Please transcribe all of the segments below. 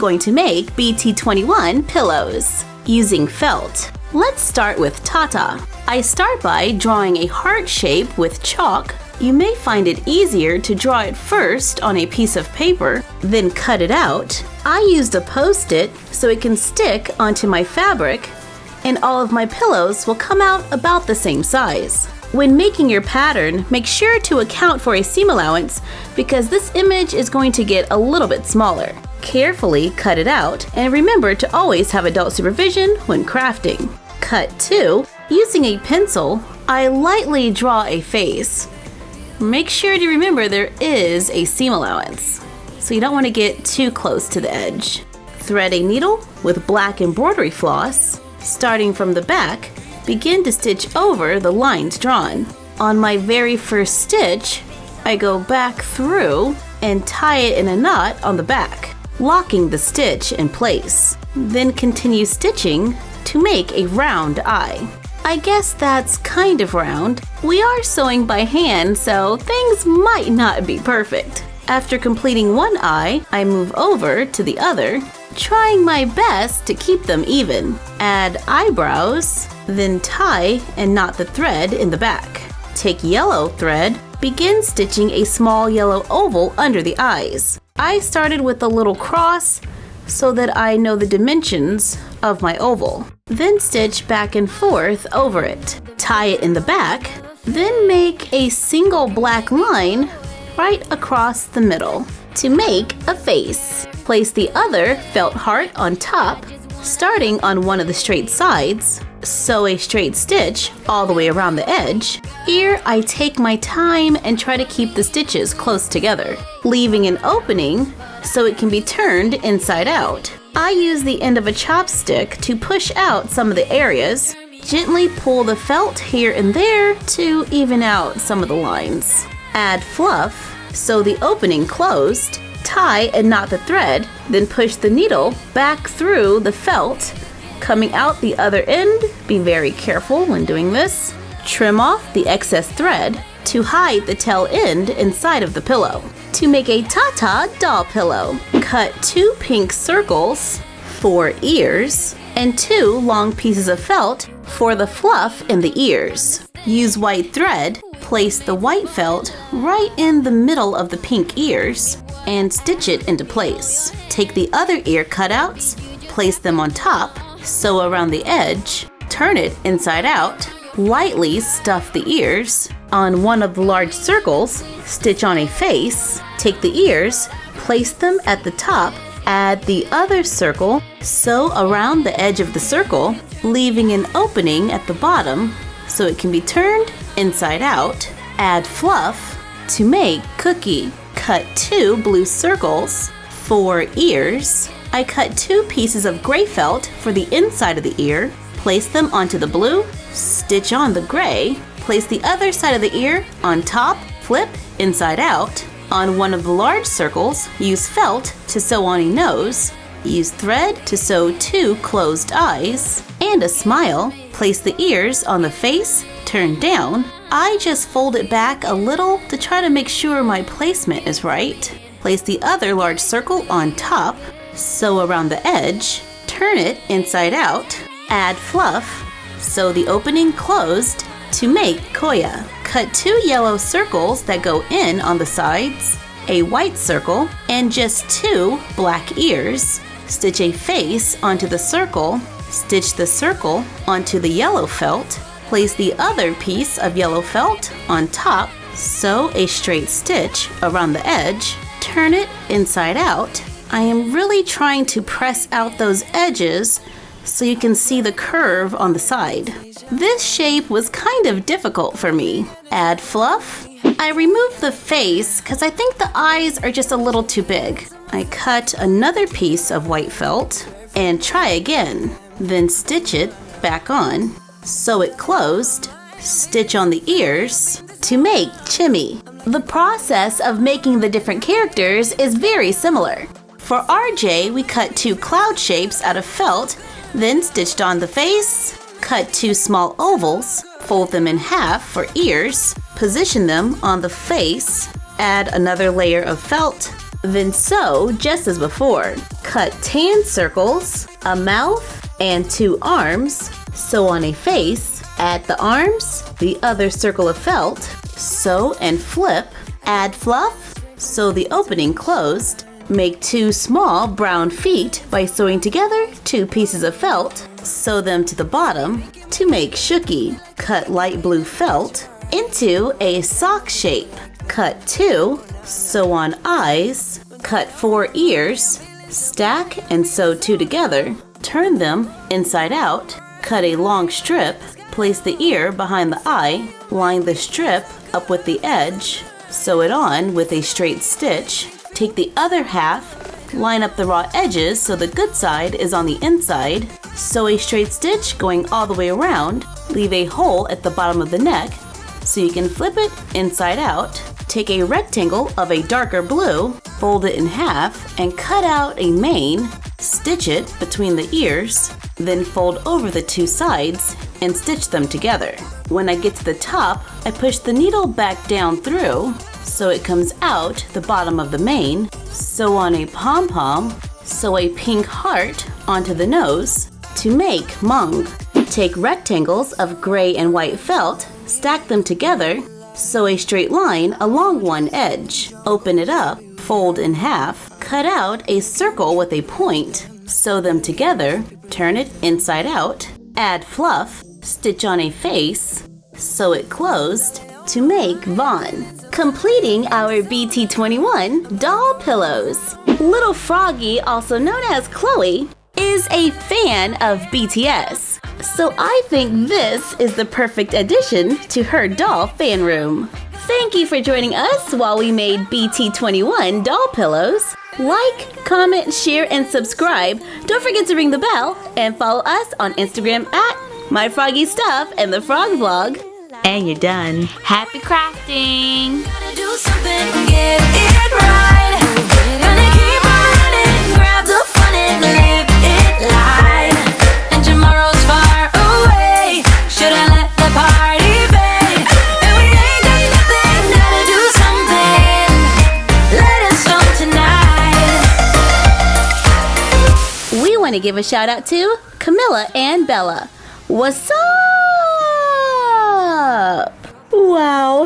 going to make BT21 pillows using felt. Let's start with Tata. I start by drawing a heart shape with chalk. You may find it easier to draw it first on a piece of paper, then cut it out. I used a Post-it so it can stick onto my fabric, and all of my pillows will come out about the same size. When making your pattern, make sure to account for a seam allowance because this image is going to get a little bit smaller. Carefully cut it out and remember to always have adult supervision when crafting. Cut 2. Using a pencil, I lightly draw a face. Make sure to remember there is a seam allowance, so you don't want to get too close to the edge. Thread a needle with black embroidery floss. Starting from the back, begin to stitch over the lines drawn. On my very first stitch, I go back through and tie it in a knot on the back, locking the stitch in place. Then continue stitching to make a round eye. I guess that's kind of round. We are sewing by hand, so things might not be perfect. After completing one eye, I move over to the other, trying my best to keep them even. Add eyebrows, then tie and knot the thread in the back. Take yellow thread, begin stitching a small yellow oval under the eyes. I started with a little cross so that I know the dimensions of my oval. Then stitch back and forth over it. Tie it in the back, then make a single black line right across the middle to make a face. Place the other felt heart on top, starting on one of the straight sides. Sew a straight stitch all the way around the edge. Here, I take my time and try to keep the stitches close together, leaving an opening so it can be turned inside out. I use the end of a chopstick to push out some of the areas. Gently pull the felt here and there to even out some of the lines. Add fluff, sew the opening closed. Tie and knot the thread, then push the needle back through the felt, coming out the other end. Be very careful when doing this. Trim off the excess thread to hide the tail end inside of the pillow. To make a Tata doll pillow, cut 2 pink circles for ears and 2 long pieces of felt for the fluff in the ears. Use white thread, place the white felt right in the middle of the pink ears and stitch it into place. Take the other ear cutouts, place them on top, sew around the edge, turn it inside out, lightly stuff the ears. On one of the large circles, stitch on a face, take the ears, place them at the top, add the other circle, sew around the edge of the circle, leaving an opening at the bottom so it can be turned inside out. Add fluff to make Cooky. Cut 2 blue circles for ears. I cut 2 pieces of gray felt for the inside of the ear, place them onto the blue, stitch on the gray, place the other side of the ear on top, flip inside out. On one of the large circles, use felt to sew on a nose, use thread to sew 2 closed eyes and a smile. Place the ears on the face, turn down. I just fold it back a little to try to make sure my placement is right. Place the other large circle on top, sew around the edge, turn it inside out, add fluff, sew the opening closed to make Koya. Cut 2 yellow circles that go in on the sides, a white circle, and just 2 black ears. Stitch a face onto the circle, stitch the circle onto the yellow felt, place the other piece of yellow felt on top, sew a straight stitch around the edge, turn it inside out. I am really trying to press out those edges so you can see the curve on the side. This shape was kind of difficult for me. Add fluff. I remove the face because I think the eyes are just a little too big. I cut another piece of white felt and try again. Then stitch it back on, sew it closed, stitch on the ears to make Chimmy. The process of making the different characters is very similar. For RJ, we cut 2 cloud shapes out of felt, then stitched on the face, cut 2 small ovals, fold them in half for ears, position them on the face, add another layer of felt, Then sew just as before. Cut tan circles, a mouth, and 2 arms. Sew on a face. Add the arms, the other circle of felt. Sew and flip. Add fluff. Sew the opening closed. Make 2 small brown feet by sewing together 2 pieces of felt. Sew them to the bottom to make Chooky. Cut light blue felt into a sock shape. Cut 2. Sew on eyes. Cut 4 ears. Stack and sew 2 together. Turn them inside out. Cut a long strip. Place the ear behind the eye. Line the strip up with the edge. Sew it on with a straight stitch. Take the other half, line up the raw edges so the good side is on the inside. Sew a straight stitch going all the way around. Leave a hole at the bottom of the neck so you can flip it inside out. Take a rectangle of a darker blue, fold it in half, and cut out a mane. Stitch it between the ears, then fold over the 2 sides and stitch them together. When I get to the top, I push the needle back down through so it comes out the bottom of the mane. Sew on a pom-pom. Sew a pink heart onto the nose to make mung. Take rectangles of gray and white felt, stack them together, sew a straight line along one edge. Open it up, fold in half, cut out a circle with a point, sew them together, turn it inside out, add fluff, stitch on a face, sew it closed to make Vaughn. Completing our BT21 doll pillows. Little Froggy, also known as Chloe, is a fan of BTS. So I think this is the perfect addition to her doll fan room. Thank you for joining us while we made BT21 doll pillows. Like, comment, share, and subscribe. Don't forget to ring the bell and follow us on Instagram at MyFroggyStuff and the Frog Vlog. And you're done. Happy crafting! Gotta do something, get it right. Gonna keep on running, grab the fun and live it live. And tomorrow's far away. Should I let the party fade? And we ain't got nothing, gotta do something. Let us start tonight. We want to give a shout out to Camilla and Bella. What's up? Wow,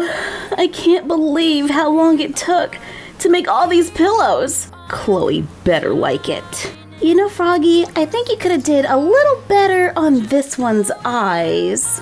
I can't believe how long it took to make all these pillows. Chloe better like it. You know, Froggy, I think you could have did a little better on this one's eyes.